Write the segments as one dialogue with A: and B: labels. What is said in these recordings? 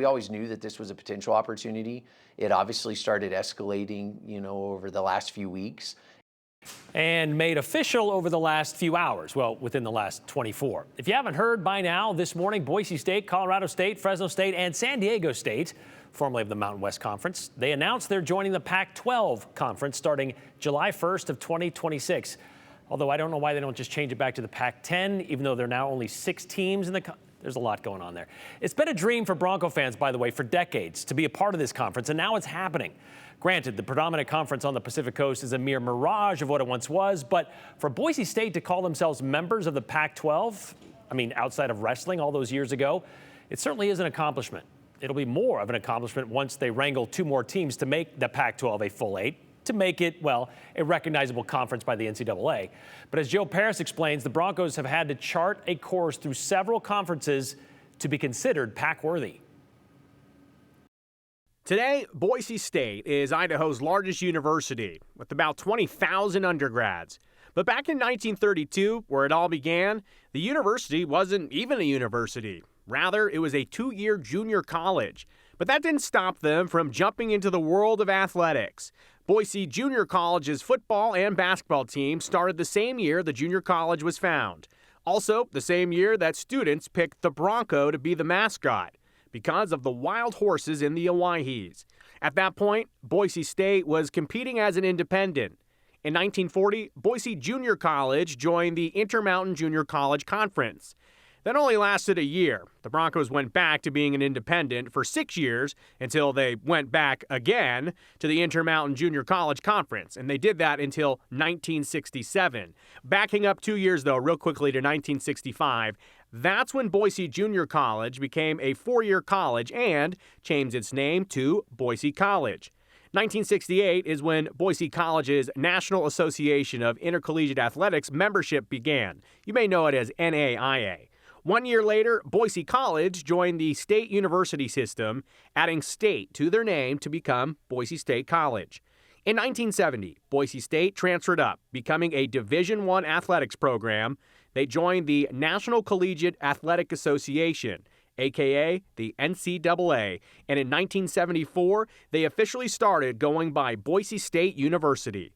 A: We always knew that this was a potential opportunity. It obviously started escalating, over the last few weeks.
B: And made official over the last few hours, well, within the last 24. If you haven't heard by now, this morning, Boise State, Colorado State, Fresno State, and San Diego State, formerly of the Mountain West Conference, they announced they're joining the Pac-12 conference starting July 1st of 2026. Although I don't know why they don't just change it back to the Pac-10, even though there are now only 6 teams in the there's a lot going on there. It's been a dream for Bronco fans, by the way, for decades to be a part of this conference, and now it's happening. Granted, the predominant conference on the Pacific Coast is a mere mirage of what it once was, but for Boise State to call themselves members of the Pac-12, outside of wrestling all those years ago, it certainly is an accomplishment. It'll be more of an accomplishment once they wrangle 2 more teams to make the Pac-12 a full 8, to make it, a recognizable conference by the NCAA. But as Joe Paris explains, the Broncos have had to chart a course through several conferences to be considered Pac-worthy.
C: Today, Boise State is Idaho's largest university, with about 20,000 undergrads. But back in 1932, where it all began, the university wasn't even a university. Rather, it was a 2-year junior college. But that didn't stop them from jumping into the world of athletics. Boise Junior College's football and basketball team started the same year the junior college was found. Also, the same year that students picked the Bronco to be the mascot, because of the wild horses in the Owyhees. At that point, Boise State was competing as an independent. In 1940, Boise Junior College joined the Intermountain Junior College Conference. That only lasted a year. The Broncos went back to being an independent for 6 years until they went back again to the Intermountain Junior College Conference, and they did that until 1967. Backing up 2 years, though, real quickly to 1965, that's when Boise Junior College became a 4-year college and changed its name to Boise College. 1968 is when Boise College's National Association of Intercollegiate Athletics membership began. You may know it as NAIA. 1 year later, Boise College joined the state university system, adding state to their name to become Boise State College. In 1970, Boise State transferred up, becoming a Division I athletics program. They joined the National Collegiate Athletic Association, a.k.a. the NCAA, and in 1974, they officially started going by Boise State University.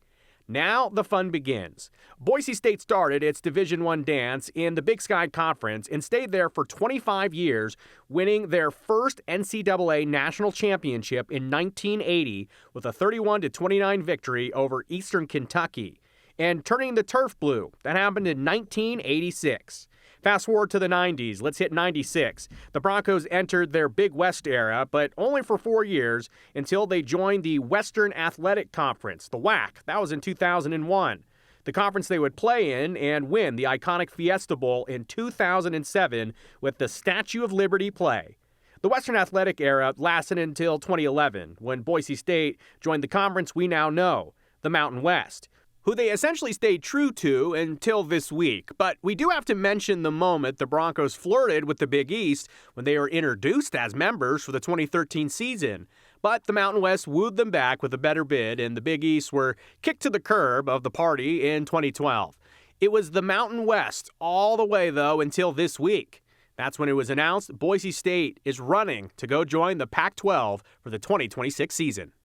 C: Now the fun begins. Boise State started its Division I dance in the Big Sky Conference and stayed there for 25 years, winning their first NCAA national championship in 1980 with a 31-29 victory over Eastern Kentucky, and turning the turf blue. That happened in 1986. Fast forward to the 90s. Let's hit 96. The Broncos entered their Big West era, but only for 4 years until they joined the Western Athletic Conference, the WAC. That was in 2001. The conference they would play in and win the iconic Fiesta Bowl in 2007 with the Statue of Liberty play. The Western Athletic era lasted until 2011, when Boise State joined the conference we now know, the Mountain West, who they essentially stayed true to until this week. But we do have to mention the moment the Broncos flirted with the Big East when they were introduced as members for the 2013 season. But the Mountain West wooed them back with a better bid, and the Big East were kicked to the curb of the party in 2012. It was the Mountain West all the way, though, until this week. That's when it was announced Boise State is running to go join the Pac-12 for the 2026 season.